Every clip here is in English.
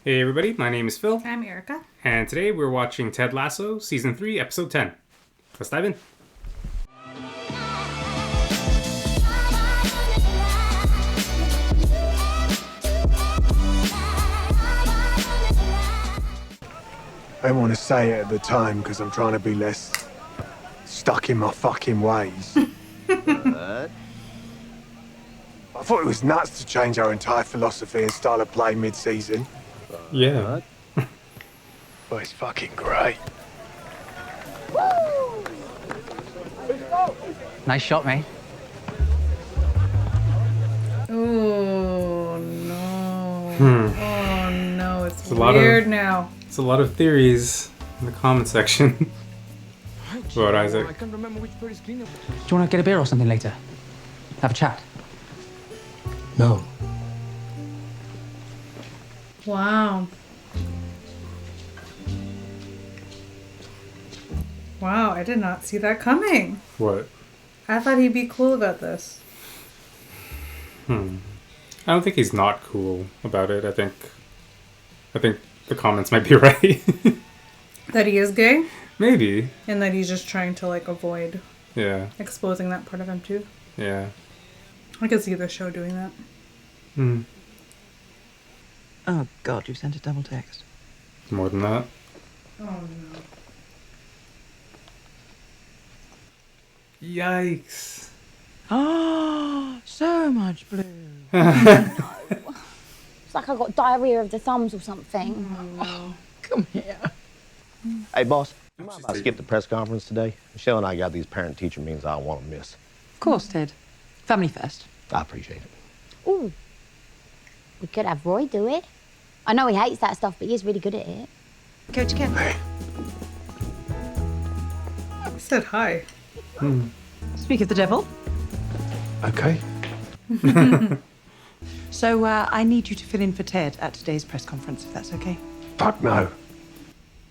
Hey everybody, my name is Phil, I'm Erica. and today we're watching Ted Lasso, Season 3, Episode 10. Let's dive in. I didn't want to say it at the time because I'm trying to be less stuck in my fucking ways. But I thought it was nuts to change our entire philosophy and style of play mid-season. Yeah. But it's fucking great. Nice shot, mate. Oh no. Oh no, it's weird now. It's a lot of theories in the comment section about Isaac. Do you want to get a beer or something later? Have a chat? No. Wow. Wow, I did not see that coming. What? I thought he'd be cool about this. I don't think he's not cool about it. I think the comments might be right. That he is gay? Maybe. And that he's just trying to, avoid Yeah. exposing that part of him, too. Yeah. I could see the show doing that. Oh, God, you sent a double text. More than that. Oh, no. Yikes. Oh, so much blue. It's like I got diarrhea of the thumbs or something. Oh, come here. Hey, boss, you mind if I skip the press conference today? Michelle and I got these parent-teacher meetings I don't want to miss. Of course, Ted. Family first. I appreciate it. Ooh. We could have Roy do it. I know he hates that stuff, but he is really good at it. Coach Ken. Hey, I said hi. Speak of the devil. okay. So, I need you to fill in for Ted at today's press conference, if that's okay. Fuck no.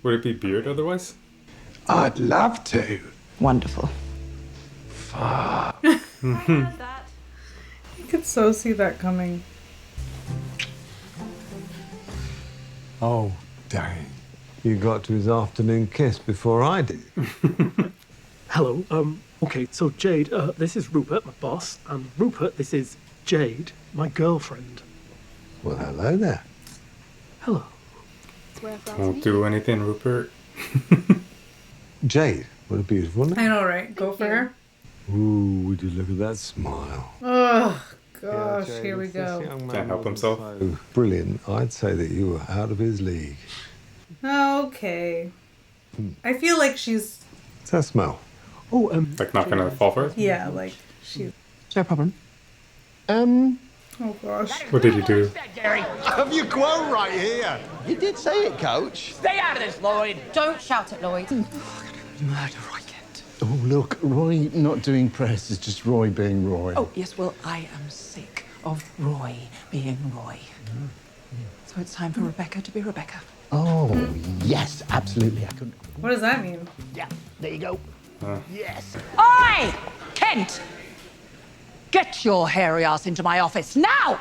Would it be Beard otherwise? I'd love to. Wonderful. Fuck. You could so see that coming. Oh, dang. You got to his afternoon kiss before I did. Hello. Okay, so Jade, this is Rupert, my boss, and Rupert, this is Jade, my girlfriend. Well, hello there. Hello. Won't do anything, Rupert. Jade, what a beautiful name. I know, right? Go for her. Ooh, would you look at that smile? Oh, gosh, Yeah, Jade, here we if this go. young man Can't help wasn't himself. so brilliant, I'd say that you were out of his league. Okay. I feel like she's, What's that smell? Oh, Like not gonna fall for it? yeah, like, she's, Is there a problem? oh gosh. What did you do? Have you grown right here? You did say it, Coach. Stay out of this, Lloyd. Don't shout at Lloyd. Murder, I get. Oh, look, Roy not doing press is just Roy being Roy. Oh, yes, well, I am sick of Roy being Roy. So it's time for Rebecca to be Rebecca. Oh, yes, absolutely. I couldn't. What does that mean? Yeah, there you go. Yes. Oi! Kent! Get your hairy ass into my office now!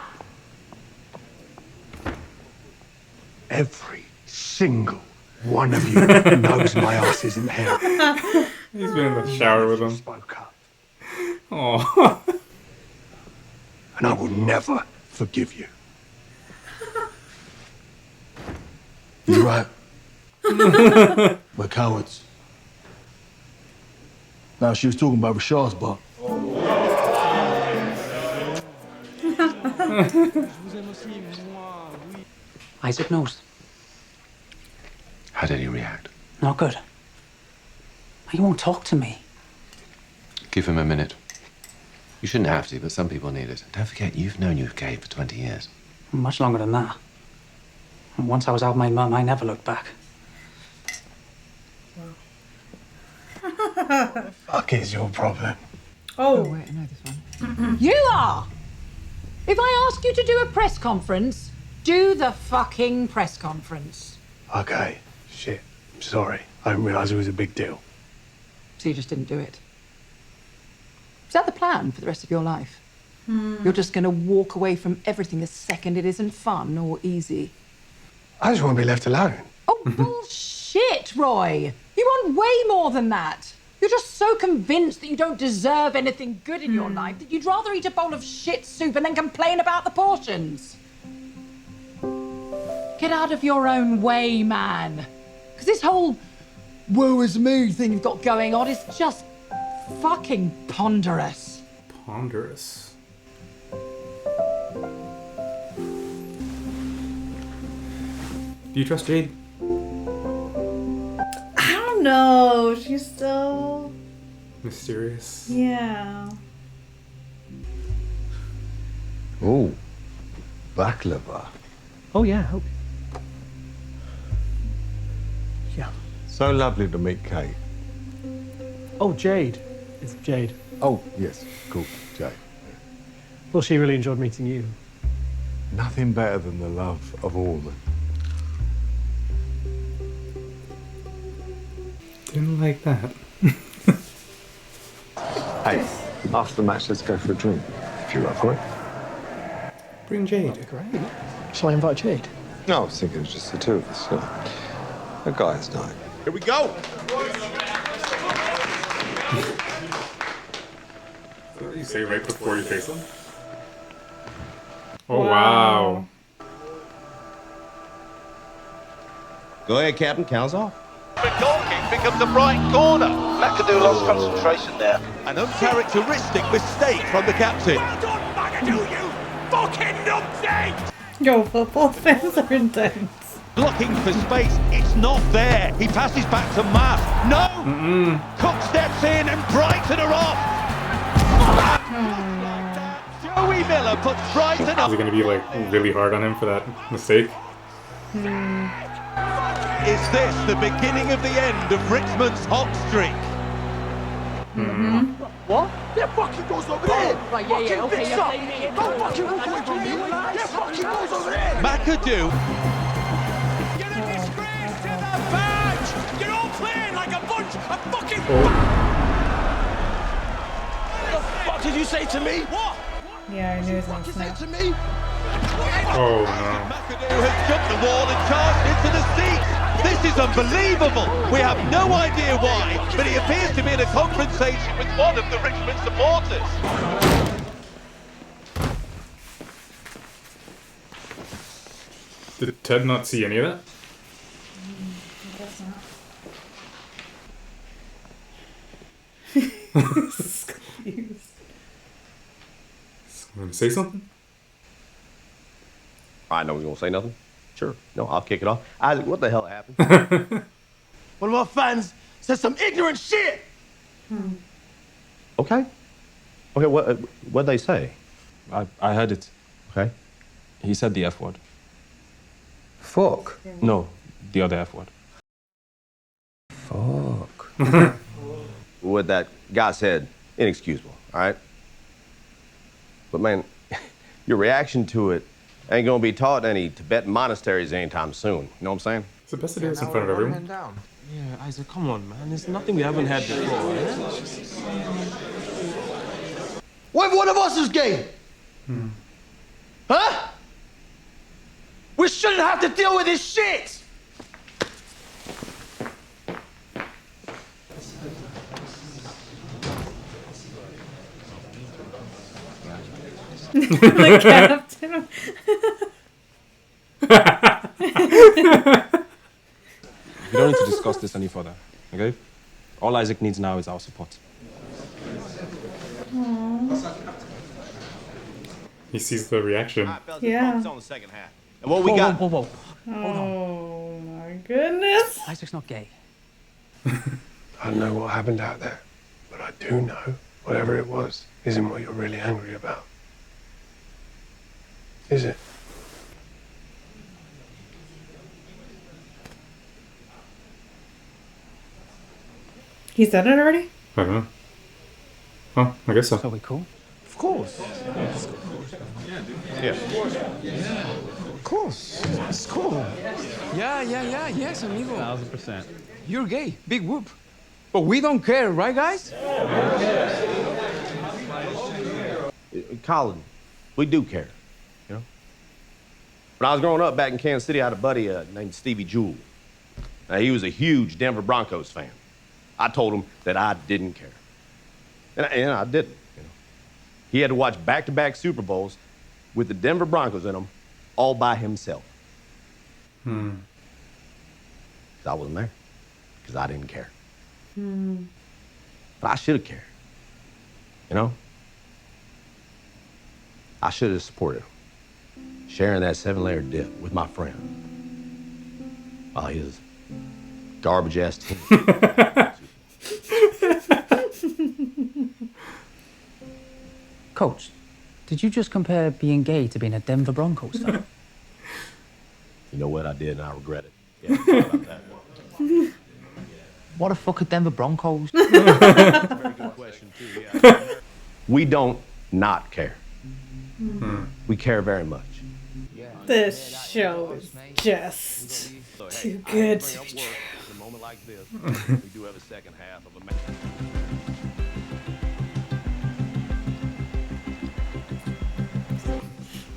Every single one of you knows my ass isn't hairy. He's been in the shower with him. Spoke up. Oh. And I will never forgive you. You're right. We're cowards. Now, she was talking about Rashad's bar. Isaac knows. How did he react? Not good. He won't talk to me. Give him a minute. You shouldn't have to, but some people need it. Don't forget, you've known you've gay for 20 years. Much longer than that. And once I was out with my mum, I never looked back. Fuck is your problem? Oh, Wait, I know this one. You are! If I ask you to do a press conference, do the fucking press conference. Okay, shit. Sorry. I didn't realise it was a big deal. So you just didn't do it. Is that the plan for the rest of your life? You're just going to walk away from everything the second it isn't fun or easy? I just want to be left alone. Oh, bullshit, Roy. You want way more than that. You're just so convinced that you don't deserve anything good in your life that you'd rather eat a bowl of shit soup and then complain about the portions. Get out of your own way, man. Because this whole woe is me thing you've got going on is just fucking ponderous. Ponderous. Do you trust Jade? I don't know. She's still Mysterious. yeah. Oh, baklava. Oh, yeah. Oh. Yeah. So lovely to meet Kate. Oh, Jade. It's Jade. Oh, yes, cool, Jade. Well, she really enjoyed meeting you. Nothing better than the love of a woman. Didn't like that. Hey, after the match, let's go for a drink. If you're up for it. Bring Jade. Great. Shall I invite Jade? No, I was thinking it was just the two of us. A guy's night. Here we go. What do you say right before you face them? Oh, wow. Go ahead, Captain. Count us off. Goal kick becomes a bright corner. McAdoo lost concentration there. An uncharacteristic mistake from the captain. Well done, McAdoo, you fucking numpty! Yo, football fans are intense. Looking for space, it's not there. He passes back to Matt. No! Cook steps in and Brighton are off. Joey Miller puts Brighton Is up. it going to be like really hard on him for that mistake? Is this the beginning of the end of Richmond's hot streak? What? That fucking goes over there! Right, yeah, okay, yeah. Don't fucking walk away from me! That fucking goes over there! McAdoo. You're a disgrace to the badge! You're all playing like a bunch of fucking... What the fuck did you say to me? What? Yeah, I knew it was What did you gonna say snap. to me? Oh, no. McAdoo has jumped the wall and charged into the seat. This is unbelievable. We have no idea why, but he appears to be in a confrontation with one of the Richmond supporters. Did Ted not see any of that? He's confused. Want to say something? I know you won't say nothing. Sure. No, I'll kick it off. Isaac, what the hell happened? One of our fans said some ignorant shit! Okay. Okay, what'd they say? I heard it. Okay. He said the F word. Fuck. No, the other F word. Fuck. What that guy said, inexcusable, all right? But man, your reaction to it ain't gonna be taught in any Tibetan monasteries anytime soon. You know what I'm saying? It's the best to do this in front of everyone. Yeah, Isaac, come on, man. There's nothing we haven't had before. What if one of us is gay? Huh? We shouldn't have to deal with this shit! The captain. We don't need to discuss this any further, okay? All Isaac needs now is our support. He sees the reaction. Yeah. On the second half. And what we got... Whoa. Oh my goodness. Isaac's not gay. I don't know what happened out there, but I do know whatever it was isn't what you're really angry about. Is it? He said it already? I don't know. Oh, I guess so. So we cool? Of course. Yeah. Of course. It's cool. Yeah, yes, amigo. 1000%. You're gay. Big whoop. But we don't care, right, guys? Colin, we do care, you know? When I was growing up back in Kansas City, I had a buddy named Stevie Jewell. Now, he was a huge Denver Broncos fan. I told him that I didn't care. And I didn't, you know. He had to watch back-to-back Super Bowls with the Denver Broncos in them all by himself. Because I wasn't there. Because I didn't care. But I should have cared. You know? I should have supported him. Sharing that 7-layer dip with my friend. While he was garbage-ass team. Coach, did you just compare being gay to being a Denver Broncos fan? You know what? I did, and I regret it. Yeah, sorry about that. What the fuck are Denver Broncos? Very good question, too, yeah. We don't not care. We care very much. This show is just too good to be true. A moment like this, we do have a second half of a match.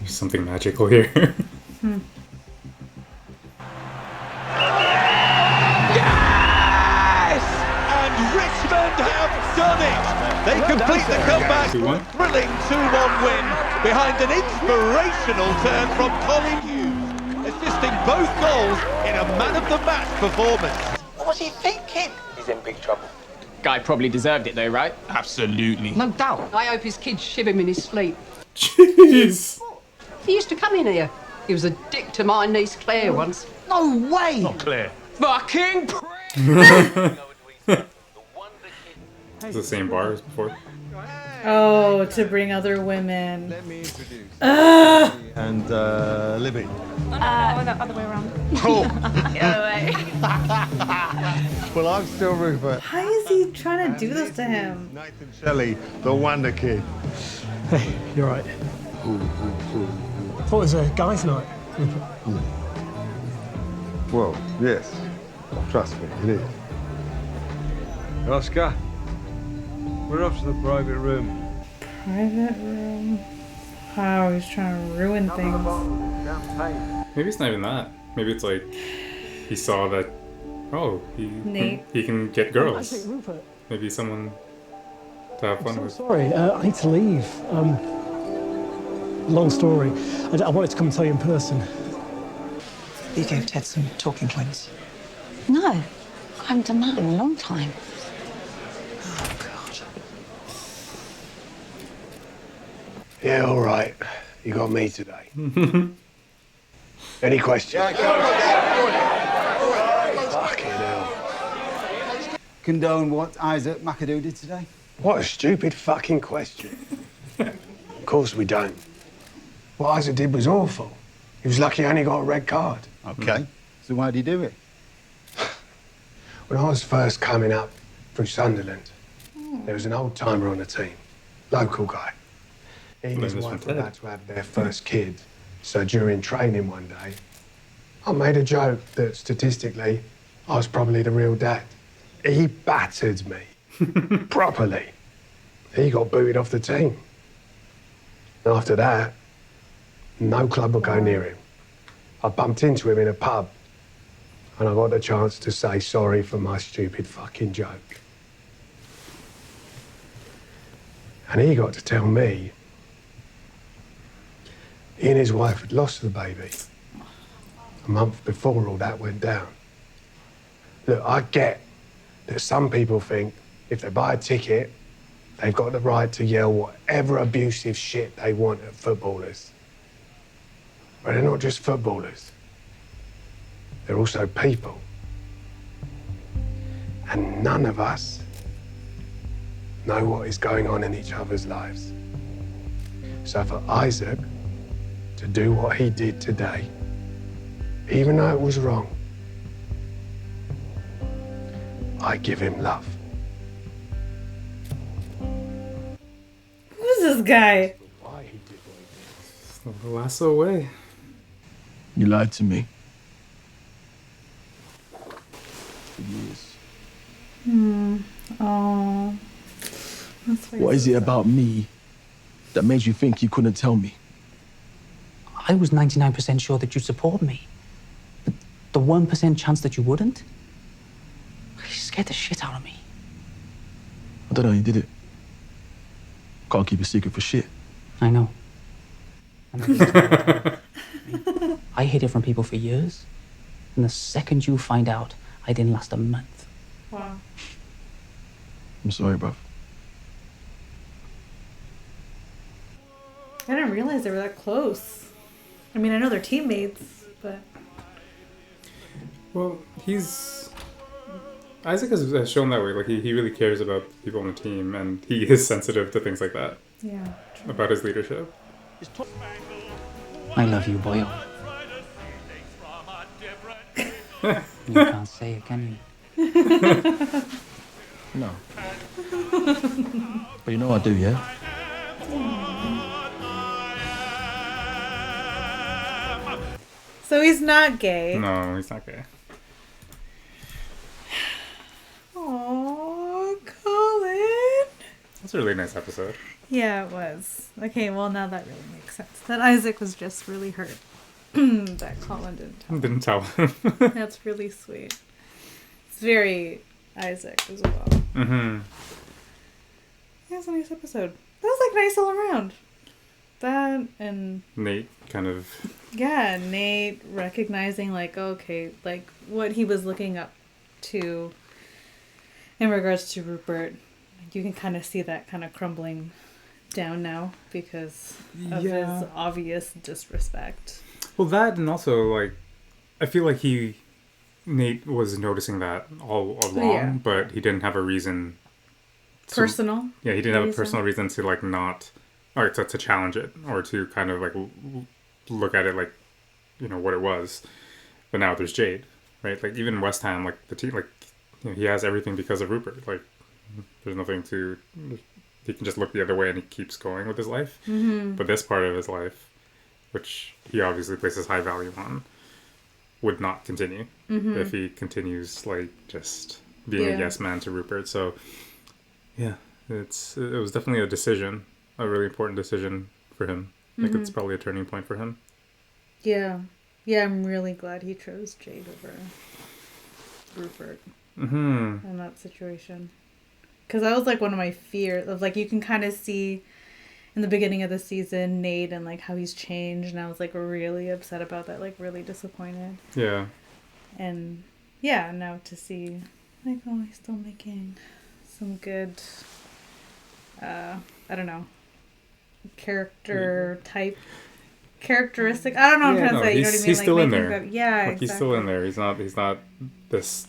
There's something magical here. Yes! And Richmond have done it! They complete the comeback with a thrilling 2-1 win behind an inspirational turn from Colin Hughes, assisting both goals in a man-of-the-match performance. What was he thinking? He's in big trouble. Guy probably deserved it though, right? Absolutely. No doubt. I hope his kids shiv him in his sleep. Jeez. He used to come in here. He was a dick to my niece Claire once. No way! Not Claire. Fucking It's the same bar as before. Oh, to bring other women. Let me introduce. And Libby. Oh, no, the other way around. Oh. The other way. Well, I'm still Rupert. Why is he trying to do this to him? Nathan Shelley, the Wonder Kid. Hey, you're right. I thought it was a guys' night. Well, yes. Trust me, it is. Oscar, we're off to the private room. Private room. Wow, he's trying to ruin things. Maybe it's not even that. Maybe it's like he saw that. Oh, he can get girls. I think Rupert. Maybe someone to have fun I'm with. so sorry, I need to leave. Long story. I wanted to come and tell you in person. You gave Ted some talking points. No, I haven't done that in a long time. Yeah, all right. You got me today. Any questions? Fucking hell. Condone what Isaac McAdoo did today? What a stupid fucking question. Of course we don't. What Isaac did was awful. He was lucky he only got a red card. Okay. So why did he do it? When I was first coming up through Sunderland, there was an old timer on the team, local guy. He and his wife were about to have their first kid. So during training one day, I made a joke that statistically, I was probably the real dad. He battered me, properly. He got booted off the team. And after that, no club would go near him. I bumped into him in a pub, and I got the chance to say sorry for my stupid fucking joke. And he got to tell me he and his wife had lost the baby a month before all that went down. Look, I get that some people think if they buy a ticket, they've got the right to yell whatever abusive shit they want at footballers. But they're not just footballers. They're also people. And none of us know what is going on in each other's lives. So for Isaac to do what he did today, even though it was wrong, I give him love. Who's this guy? The Lasso way. You lied to me. For years. Oh. What is it about me that made you think you couldn't tell me? I was 99% sure that you'd support me. But the 1% chance that you wouldn't? You scared the shit out of me. I don't know how you did it. Can't keep a secret for shit. I know. I hid it from people for years. And the second you find out, I didn't last a month. Wow. I'm sorry, bruv. I didn't realize they were that close. I mean, I know they're teammates, but... Well, Isaac has shown that way. Like, he really cares about people on the team, and he is sensitive to things like that. Yeah. About his leadership. I love you, boyo. You can't say it, can you? No. But you know I do, yeah? So he's not gay. No, he's not gay. Aww, Colin. That's a really nice episode. Yeah, it was. Okay, well, now that really makes sense. That Isaac was just really hurt. That Colin didn't tell him. That's really sweet. It's very Isaac as well. Mm-hmm. Yeah, it was a nice episode. That was like nice all around. That and Nate kind of... Yeah, Nate recognizing like, okay, like what he was looking up to in regards to Rupert. You can kind of see that kind of crumbling down now because of his obvious disrespect. Well, that and also, like, I feel like Nate was noticing that all along, but he didn't have a reason. Personal? Yeah, he didn't have a personal reason to, like, not, or to challenge it, or to kind of, like, look at it like, you know, what it was. But now there's Jade, right? Like, even West Ham, like, the team, like, you know, he has everything because of Rupert. Like, there's nothing to, he can just look the other way and he keeps going with his life. Mm-hmm. But this part of his life, which he obviously places high value on, would not continue if he continues, like, just being a yes man to Rupert. So, yeah, it was definitely a decision, a really important decision for him. I think it's probably a turning point for him. Yeah. Yeah, I'm really glad he chose Jade over Rupert in that situation. Because that was, like, one of my fears of, like, you can kind of see in the beginning of the season, Nate and, like, how he's changed. And I was, like, really upset about that, like, really disappointed. Yeah. And, yeah, now to see, like, oh, he's still making some good, I don't know, characteristic. I don't know what I'm trying to say. You know what I mean? He's like, still in there. Like, exactly. He's still in there. He's not this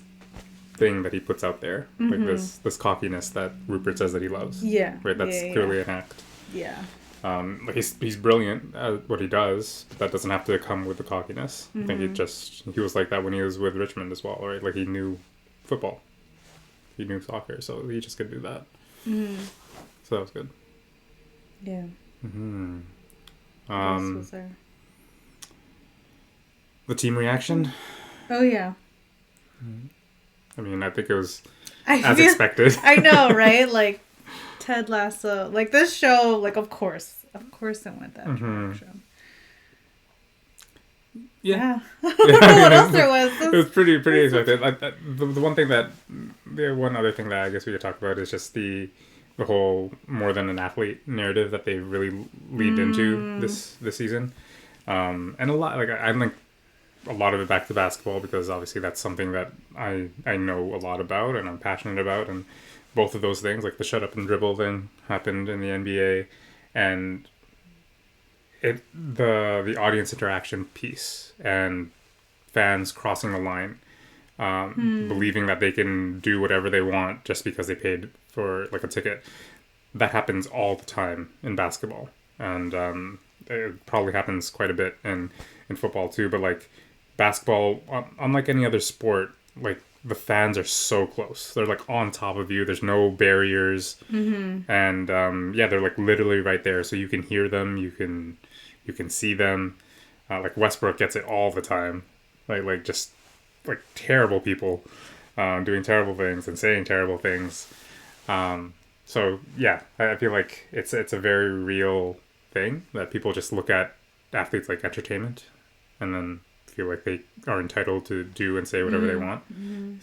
thing that he puts out there. Like this cockiness that Rupert says that he loves. Yeah. Right? That's clearly an act. Yeah. Like he's brilliant at what he does, but that doesn't have to come with the cockiness. I think he was like that when he was with Richmond as well, right? Like he knew football. He knew soccer, so he just could do that. So that was good. Yeah. What else was there? The team reaction. Oh yeah. I mean, I think it was as expected. I know, right? Like Ted Lasso, like this show, like of course it went that direction. Yeah. What else there was? It was pretty expected. The one other thing that I guess we could talk about is just the whole more than an athlete narrative that they really leaned into this season, and a lot I think a lot of it back to basketball because obviously that's something that I know a lot about and I'm passionate about, and both of those things, like the shut up and dribble thing, happened in the NBA, and the audience interaction piece and fans crossing the line, believing that they can do whatever they want just because they paid for like a ticket. That happens all the time in basketball, and it probably happens quite a bit in football too. But like basketball, unlike any other sport, like the fans are so close. They're like on top of you. There's no barriers, and they're like literally right there, so you can hear them. You can see them. Like Westbrook gets it all the time. Like just like terrible people doing terrible things and saying terrible things. So yeah, I feel like it's a very real thing that people just look at athletes like entertainment, and then feel like they are entitled to do and say whatever they want.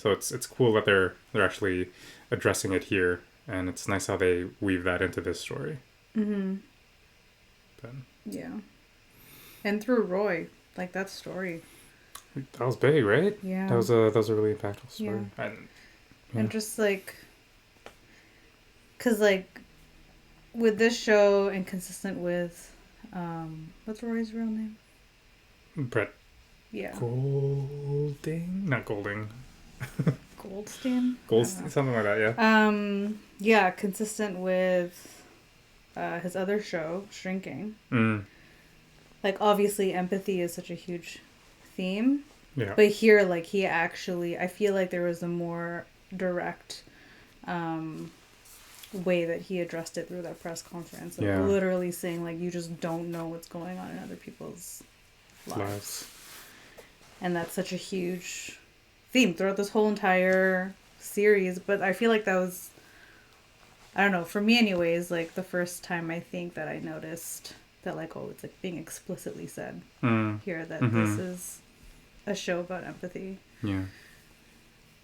So it's cool that they're actually addressing it here, and it's nice how they weave that into this story. But, Yeah. And through Roy, like that story. that was big, right? Yeah. That was a really impactful story. Yeah. And, And just like, cause like, with this show and consistent with, what's Roy's real name? Brett. Yeah. Golding? Not Golding. Goldstein? Goldstein, something like that, yeah. Yeah, consistent with his other show, Shrinking. Like, obviously, empathy is such a huge theme. Yeah. But here, like, he actually, I feel like there was a more direct way that he addressed it through that press conference. Like, literally saying, like, you just don't know what's going on in other people's lives. And that's such a huge theme throughout this whole entire series. But I feel like that was, I don't know, for me anyways, like the first time I think that I noticed that, like, oh, it's like being explicitly said here that this is a show about empathy. Yeah.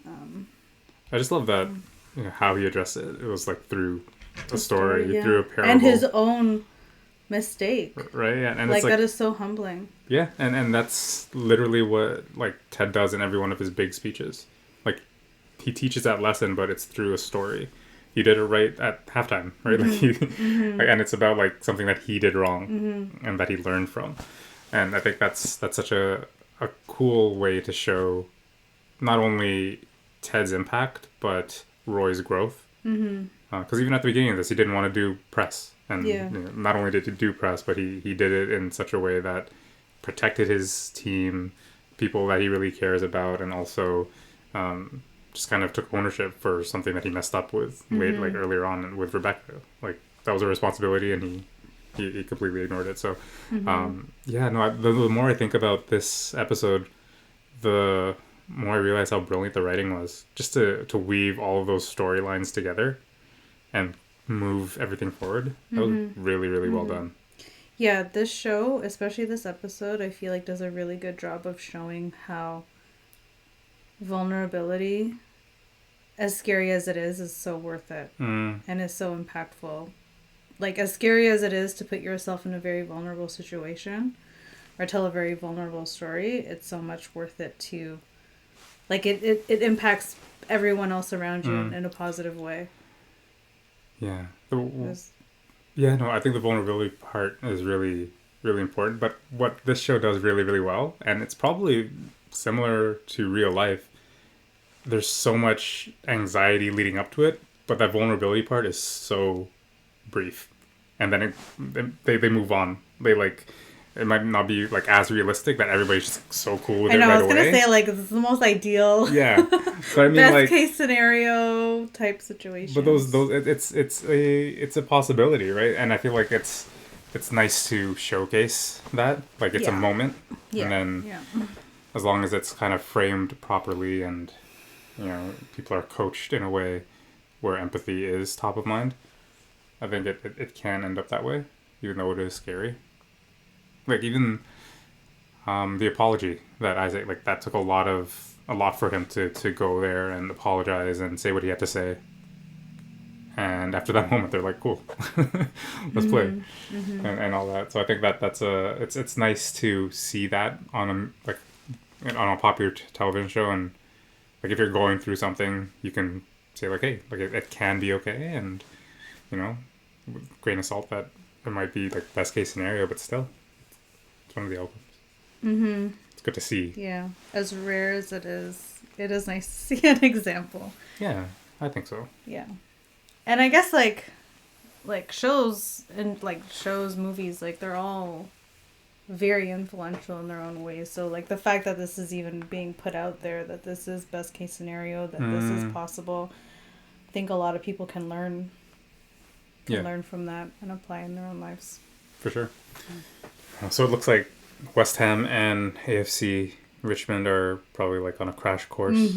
I just love that, you know, how he addressed it. It was like through a story, through a parable. And his own mistake. Right, yeah. And like, it's like, that is so humbling. Yeah, and that's literally what, like, Ted does in every one of his big speeches. Like, he teaches that lesson, but it's through a story. He did it right at halftime, right? Like, and it's about, like, something that he did wrong and that he learned from. And I think that's such a cool way to show not only Ted's impact, but Roy's growth. Because even at the beginning of this, he didn't want to do press. And you know, not only did he do press, but he did it in such a way that protected his team, people that he really cares about, and also just kind of took ownership for something that he messed up with like earlier on with Rebecca. Like, that was a responsibility, and he completely ignored it. So the more I think about this episode, the more I realize how brilliant the writing was, just to weave all of those storylines together and move everything forward. That was really, really well done. Yeah, this show, especially this episode, I feel like does a really good job of showing how vulnerability, as scary as it is so worth it and is so impactful. Like, as scary as it is to put yourself in a very vulnerable situation or tell a very vulnerable story, it's so much worth it to, like, it impacts everyone else around you in a positive way. Yeah. I think the vulnerability part is really, really important. But what this show does really, really well, and it's probably similar to real life, there's so much anxiety leading up to it, but that vulnerability part is so brief. And then they move on. They, like, it might not be, like, as realistic that everybody's just so cool with it right away. I was gonna say, like, this is the most ideal. Yeah, but I mean, best like, case scenario type situation. But those it's a possibility, right? And I feel like it's nice to showcase that, like, it's a moment, and then as long as it's kind of framed properly, and you know, people are coached in a way where empathy is top of mind, I think it can end up that way, even though it is scary. Like, even the apology that Isaac, like, that took a lot for him to go there and apologize and say what he had to say. And after that moment, they're like, cool, let's play, and all that. So I think that's it's nice to see that on a popular television show, and like, if you're going through something, you can say, like, hey, like, it can be okay, and you know, with grain of salt that it might be, like, best case scenario, but still, it's one of the outcomes. It's good to see. Yeah, as rare as it is nice to see an example. Yeah, I think so. Yeah, and I guess like shows and movies, like, they're all very influential in their own ways. So, like, the fact that this is even being put out there, that this is best case scenario, that this is possible, I think a lot of people can learn from that and apply in their own lives. For sure. So it looks like West Ham and AFC Richmond are probably, like, on a crash course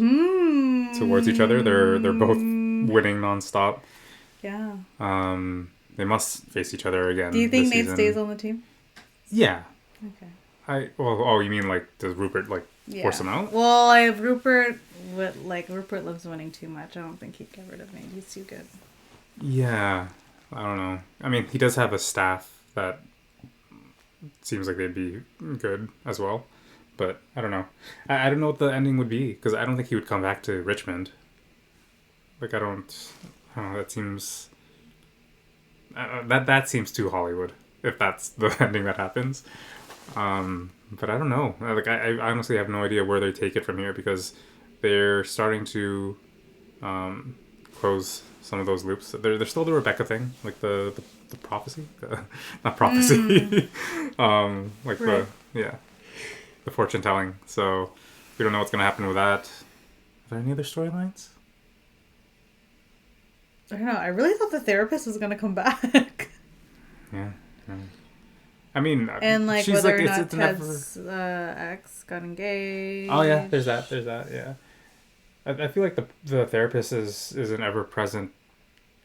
towards each other. They're both winning nonstop. Yeah. They must face each other again. Do you think this Nate season. stays on the team? Yeah. Okay. You mean like does Rupert like force him out? Well, I have Rupert. Rupert loves winning too much. I don't think he'd get rid of me. He's too good. Yeah, I don't know. I mean, he does have a staff that seems like they'd be good as well, but I don't know. I don't know what the ending would be because I don't think he would come back to Richmond. Like I don't know. That seems that seems too Hollywood if that's the ending that happens. But I don't know. Like I honestly have no idea where they take it from here because they're starting to close some of those loops. They're still the Rebecca thing, like the prophecy, not prophecy, like right. the fortune telling. So we don't know what's gonna happen with that. Are there any other storylines? I don't know. I really thought the therapist was gonna come back. Yeah. I mean, and like she's whether like, or not it's Ted's ex got engaged. Oh yeah, there's that. Yeah. I feel like the therapist is an ever present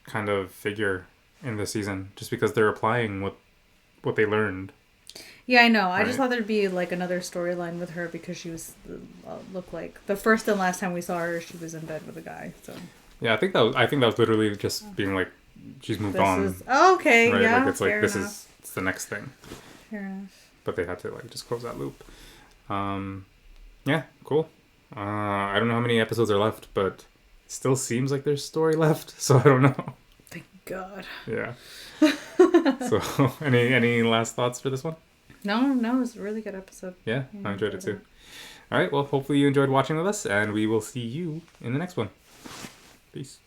kind of figure in this season, just because they're applying what they learned. Yeah, I know. I Right. just thought there'd be like another storyline with her because she was looked like the first and last time we saw her, she was in bed with a guy. So yeah, I think that was literally just being like she's moved on. Okay, right? yeah. Like it's like fair this enough. it's the next thing. Fair enough. But they had to like just close that loop. Yeah, cool. I don't know how many episodes are left, but it still seems like there's story left, so I don't know. Thank God. Yeah. So, any last thoughts for this one? No, it was a really good episode. Yeah, I enjoyed it too. All right, well, hopefully you enjoyed watching with us, and we will see you in the next one. Peace.